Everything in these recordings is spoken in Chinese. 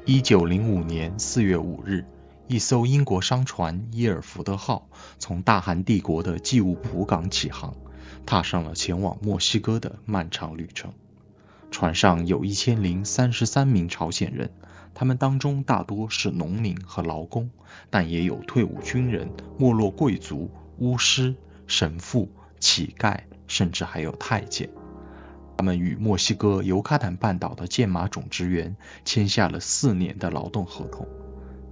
1905年4月5日，一艘英国商船伊尔福德号从大韩帝国的济乌浦港起航，踏上了前往墨西哥的漫长旅程。船上有1033名朝鲜人，他们当中大多是农民和劳工，但也有退伍军人、没落贵族、巫师、神父、乞丐，甚至还有太监。他们与墨西哥尤卡坦半岛的剑马种植园签下了4年的劳动合同，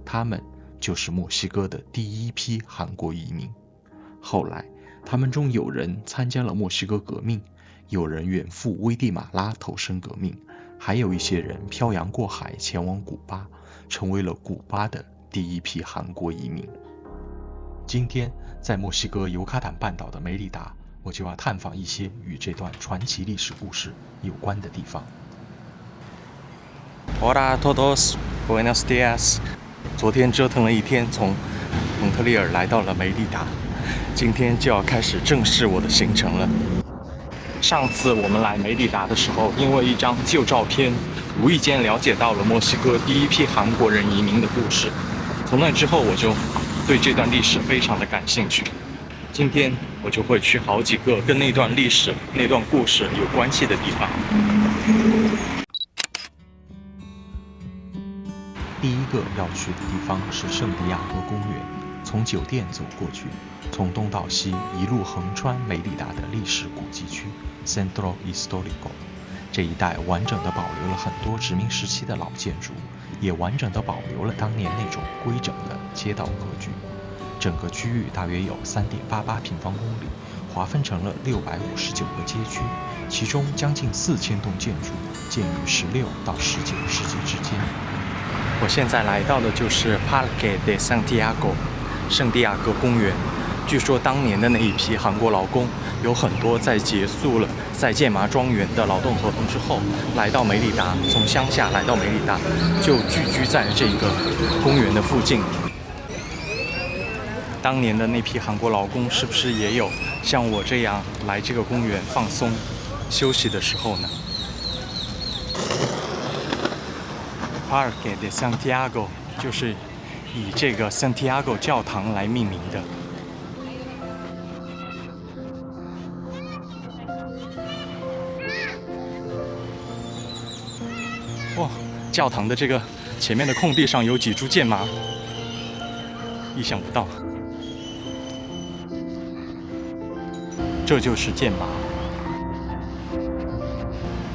他们就是墨西哥的第一批韩国移民。后来，他们中有人参加了墨西哥革命，有人远赴危地马拉投身革命，还有一些人漂洋过海前往古巴，成为了古巴的第一批韩国移民。今天，在墨西哥尤卡坦半岛的梅里达，我就要探访一些与这段传奇历史故事有关的地方。Hola a todos, buenos días。昨天折腾了一天，从蒙特利尔来到了梅里达，今天就要开始正式我的行程了。上次我们来梅里达的时候，因为一张旧照片，无意间了解到了墨西哥第一批韩国人移民的故事。从那之后，我就对这段历史非常的感兴趣。今天我就会去好几个跟那段历史、那段故事有关系的地方。第一个要去的地方是圣地亚哥公园，从酒店走过去，从东到西一路横穿梅里达的历史古迹区 Centro Histórico。这一带完整地保留了很多殖民时期的老建筑，也完整地保留了当年那种规整的街道格局。整个区域大约有3.88平方公里，划分成了659个街区，其中将近4000栋建筑建于16到19世纪之间。我现在来到的就是 Parque de Santiago 圣地亚哥公园。据说当年的那一批韩国劳工有很多在结束了在剑麻庄园的劳动合同之后，来到梅里达，从乡下来到梅里达，就聚居在这个公园的附近。当年的那批韩国劳工是不是也有像我这样来这个公园放松休息的时候呢？ Parque de Santiago 就是以这个 Santiago 教堂来命名的。哇，教堂的这个前面的空地上有几株剑麻，意想不到。这就是剑麻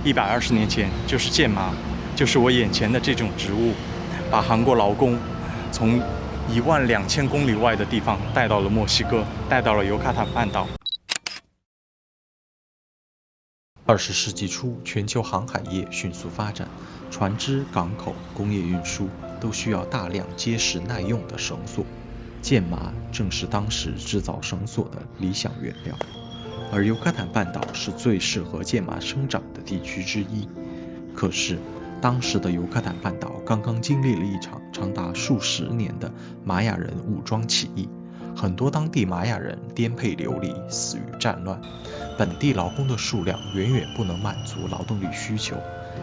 ，120年前就是剑麻，就是我眼前的这种植物，把韩国劳工从12000公里外的地方带到了墨西哥，带到了尤卡坦半岛。20世纪初，全球航海业迅速发展，船只、港口、工业运输都需要大量结实耐用的绳索，剑麻正是当时制造绳索的理想原料。而尤卡坦半岛是最适合剑麻生长的地区之一。可是，当时的尤卡坦半岛刚刚经历了一场长达数十年的玛雅人武装起义，很多当地玛雅人颠沛流离，死于战乱，本地劳工的数量远远不能满足劳动力需求，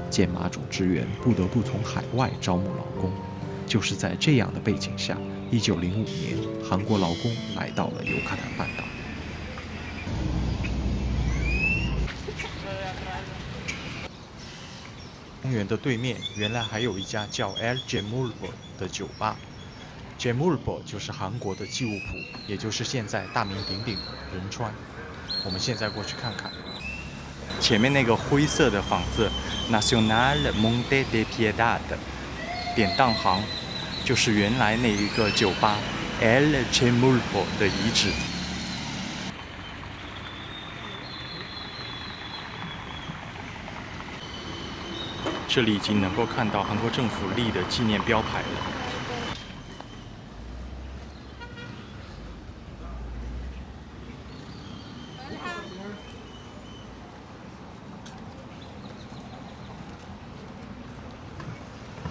剑麻种植园不得不从海外招募劳工。就是在这样的背景下，1905年，韩国劳工来到了尤卡坦半岛。公园的对面原来还有一家叫 El Jamulbo 的酒吧。Jamulbo 就是韩国的济乌浦，也就是现在大名鼎鼎的仁川。我们现在过去看看。前面那个灰色的房子 Nacional Monte de Piedad 典当行，就是原来那一个酒吧 El Jamulbo 的遗址。这里已经能够看到韩国政府立的纪念标牌了。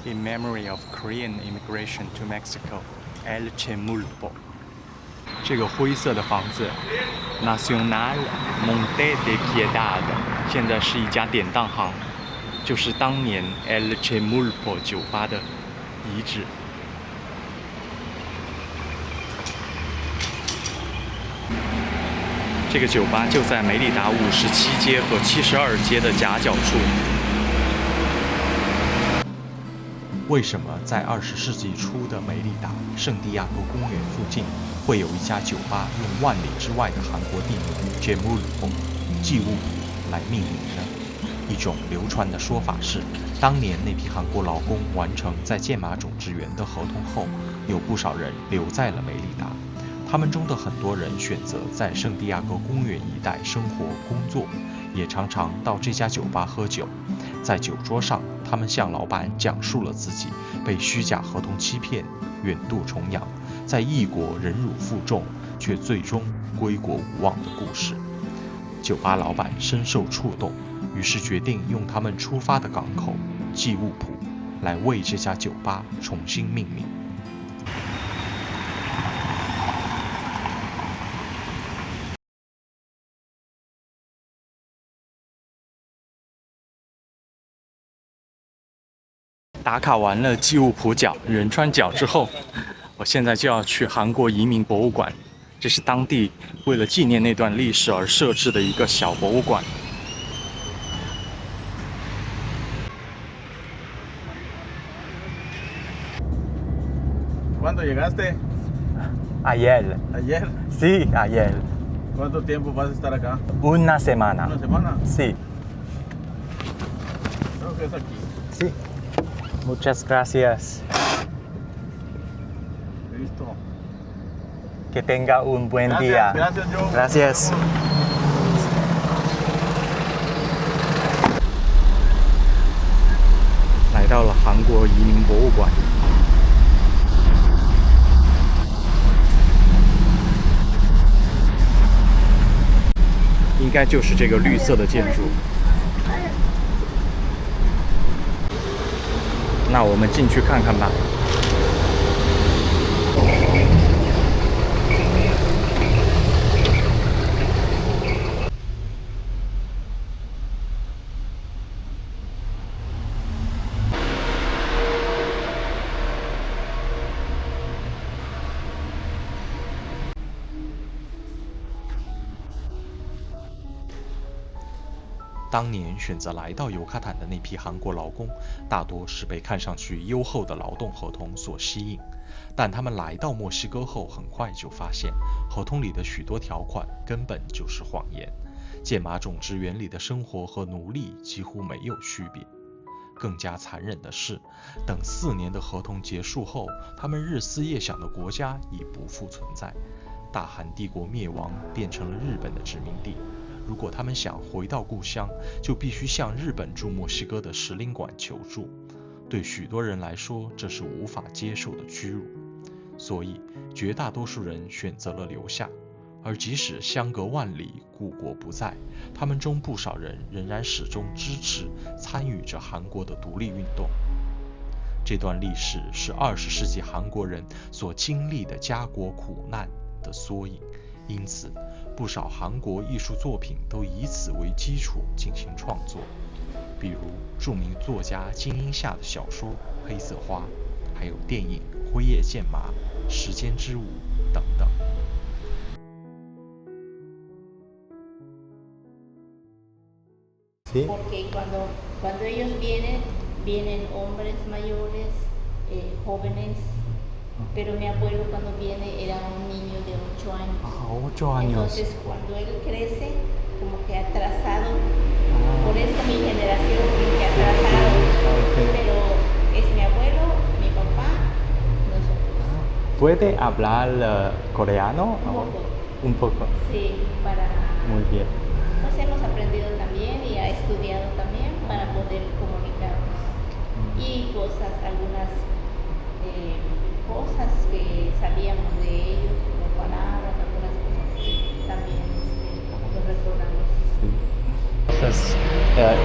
In memory of Korean immigration to Mexico, El Chemulpo。这个灰色的房子 Nacional Monte de Piedad 现在是一家典当行。就是当年 El Chemulpo 酒吧的遗址。这个酒吧就在梅里达57街和72街的夹角处。为什么在20世纪初的梅里达圣地亚哥公园附近会有一家酒吧用万里之外的韩国地名 Jemullpok 祭物来命名呢？一种流传的说法是，当年那批韩国劳工完成在建马种植园的合同后，有不少人留在了梅里达。他们中的很多人选择在圣地亚哥公园一带生活工作，也常常到这家酒吧喝酒。在酒桌上，他们向老板讲述了自己被虚假合同欺骗、远渡重洋，在异国忍辱负重，却最终归国无望的故事。酒吧老板深受触动，于是决定用他们出发的港口祭物浦来为这家酒吧重新命名。打卡完了祭物浦角、仁川角之后，我现在就要去韩国移民博物馆。这是当地为了纪念那段历史而设置的一个小博物馆。¿Cuándo llegaste? Ayer. ¿Ayer? Sí, ayer. ¿Cuánto tiempo vas a estar acá? Una semana. ¿Una semana? Sí. Creo que es aquí. Sí. Muchas gracias. Listo. Que tenga un buen Gracias, día. gracias, Joe. Gracias. 来到了韩国移民博物馆。应该就是这个绿色的建筑。那我们进去看看吧。当年选择来到尤卡坦的那批韩国劳工，大多是被看上去优厚的劳动合同所吸引，但他们来到墨西哥后，很快就发现合同里的许多条款根本就是谎言。建马种植园里的生活和奴隶几乎没有区别。更加残忍的是，等4年的合同结束后，他们日思夜想的国家已不复存在，大韩帝国灭亡，变成了日本的殖民地。如果他们想回到故乡，就必须向日本驻墨西哥的使领馆求助。对许多人来说，这是无法接受的屈辱，所以绝大多数人选择了留下。而即使相隔万里，故国不在，他们中不少人仍然始终支持、参与着韩国的独立运动。这段历史是20世纪韩国人所经历的家国苦难的缩影，因此不少韩国艺术作品都以此为基础进行创作，比如著名作家金英夏的小说《黑色花》，还有电影《辉夜剑马》《时间之舞》等等。Porque cuando ellos vienen hombres mayores, jóvenes, pero mi abuelo cuando viene era un niño de 8 años. 8 años. Entonces cuando él crece, como que atrasado, por eso mi generación como que atrasado, pero es mi abuelo, mi papá, nosotros. ¿Puede hablar coreano? Un poco. Un poco. Sí, para... Muy bien. Pues hemos aprendido también y ha estudiado también para poder comunicarnos. Y cosas, algunas cosas que sabíamos de ellos, como palabras, algunas cosas también lo recordamos. Entonces,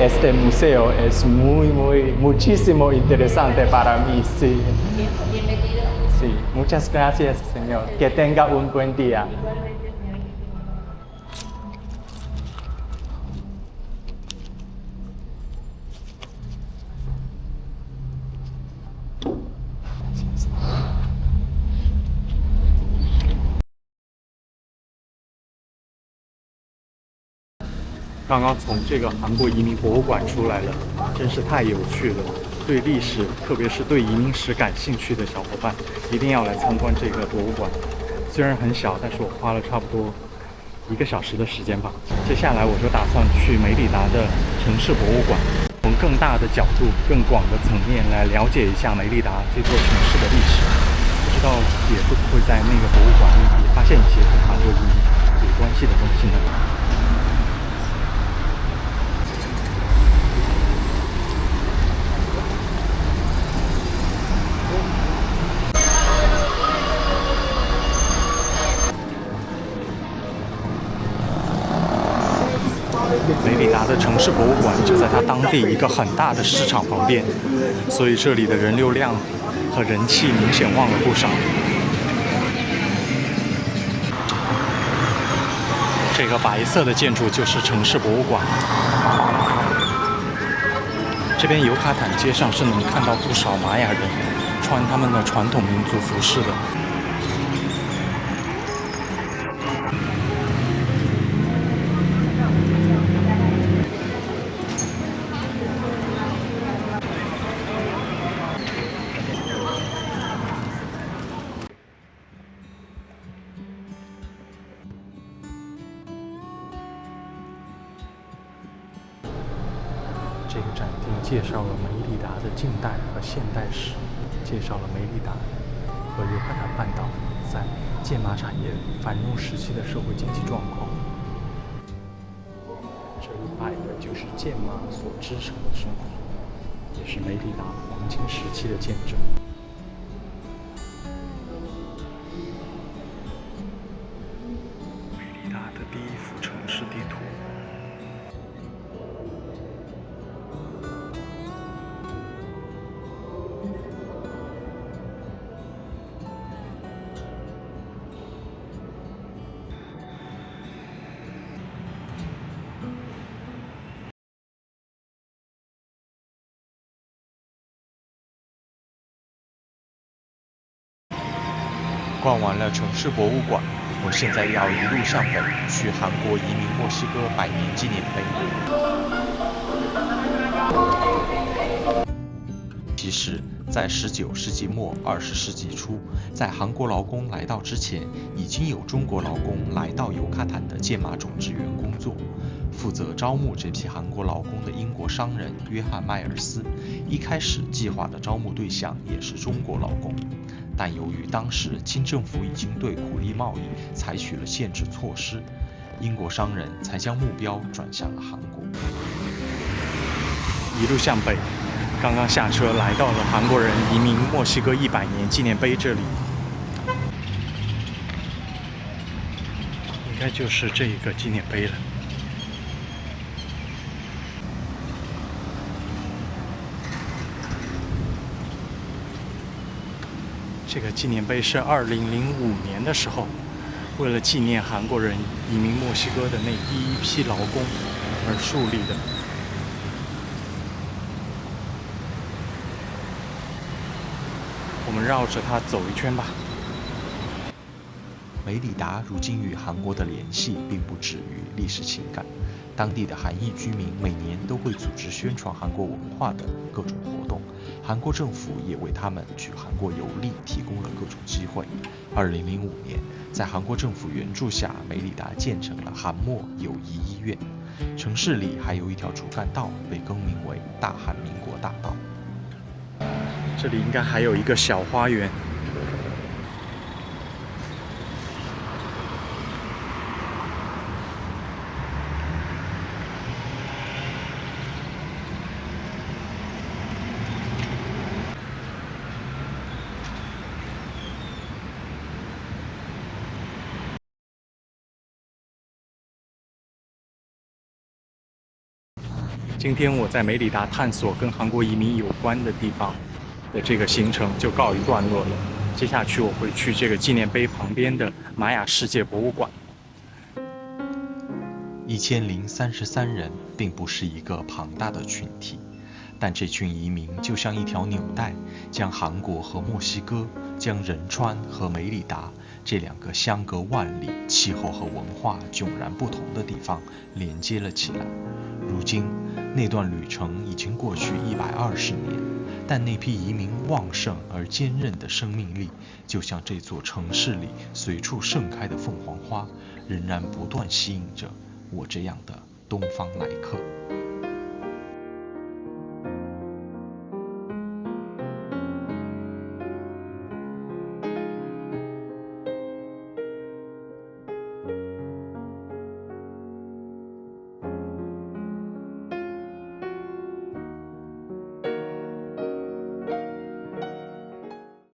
este museo es muchísimo interesante para mí, sí. Bienvenido. Sí, muchas gracias, señor. Que tenga un buen día. Igualmente, señor. 刚刚从这个韩国移民博物馆出来了，真是太有趣了。对历史，特别是对移民史感兴趣的小伙伴，一定要来参观这个博物馆。虽然很小，但是我花了差不多1个小时的时间吧。接下来我就打算去梅里达的城市博物馆，从更大的角度、更广的层面来了解一下梅里达这座城市的历史。不知道也会不会在那个博物馆里也发现一些跟韩国移民有关系的东西呢？梅里达的城市博物馆就在它当地一个很大的市场旁边，所以这里的人流量和人气明显旺了不少。这个白色的建筑就是城市博物馆。这边尤卡坦街上是能看到不少玛雅人穿他们的传统民族服饰的。这个展厅介绍了梅里达的近代和现代史，介绍了梅里达和尤卡坦半岛在剑马产业繁荣时期的社会经济状况。这里摆的就是剑马所织成的生活，也是梅里达黄金时期的见证。梅里达的第一幅城市地图。逛完了城市博物馆，我现在要一路向北去韩国移民墨西哥100年纪念碑。其实，在19世纪末、20世纪初，在韩国劳工来到之前，已经有中国劳工来到尤卡坦的剑马种植园工作。负责招募这批韩国劳工的英国商人约翰·迈尔斯，一开始计划的招募对象也是中国劳工。但由于当时清政府已经对苦力贸易采取了限制措施，英国商人才将目标转向了韩国。一路向北，刚刚下车来到了韩国人移民墨西哥100年纪念碑这里，应该就是这一个纪念碑了。这个纪念碑是2005年的时候，为了纪念韩国人移民墨西哥的那第一批劳工而树立的。我们绕着它走一圈吧。梅里达如今与韩国的联系并不止于历史情感，当地的韩裔居民每年都会组织宣传韩国文化的各种活动，韩国政府也为他们去韩国游历提供了各种机会。2005年，在韩国政府援助下，梅里达建成了韩墨友谊医院，城市里还有一条主干道被更名为大韩民国大道。这里应该还有一个小花园。今天我在梅里达探索跟韩国移民有关的地方的这个行程就告一段落了。接下去我会去这个纪念碑旁边的玛雅世界博物馆。1033人并不是一个庞大的群体，但这群移民就像一条纽带，将韩国和墨西哥，将仁川和梅里达这两个相隔万里、气候和文化迥然不同的地方连接了起来。如今，那段旅程已经过去120年，但那批移民旺盛而坚韧的生命力，就像这座城市里随处盛开的凤凰花，仍然不断吸引着我这样的东方来客。